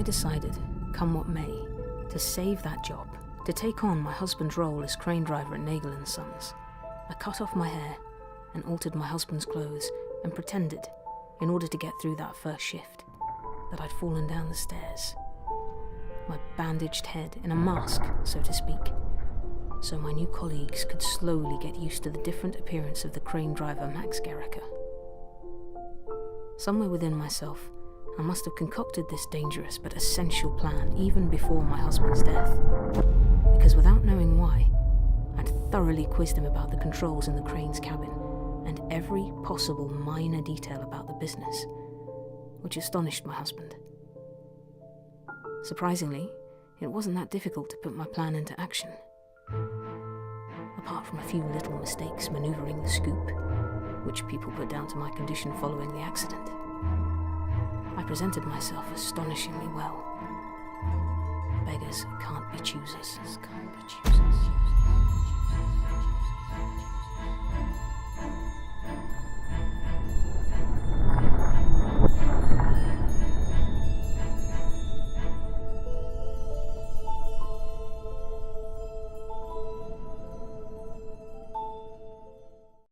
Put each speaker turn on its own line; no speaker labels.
I decided, come what may, to save that job, to take on my husband's role as crane driver at Nagel & Sons, I cut off my hair and altered my husband's clothes and pretended, in order to get through that first shift, that I'd fallen down the stairs. My bandaged head in a mask, so to speak, so my new colleagues could slowly get used to the different appearance of the crane driver Max Gerriker. Somewhere within myself, I must have concocted this dangerous but essential plan even before my husband's death, because without knowing why, I'd thoroughly quizzed him about the controls in the crane's cabin and every possible minor detail about the business, which astonished my husband. Surprisingly, it wasn't that difficult to put my plan into action. Apart from a few little mistakes manoeuvring the scoop, which people put down to my condition following the accident, I presented myself astonishingly well. Beggars can't be choosers.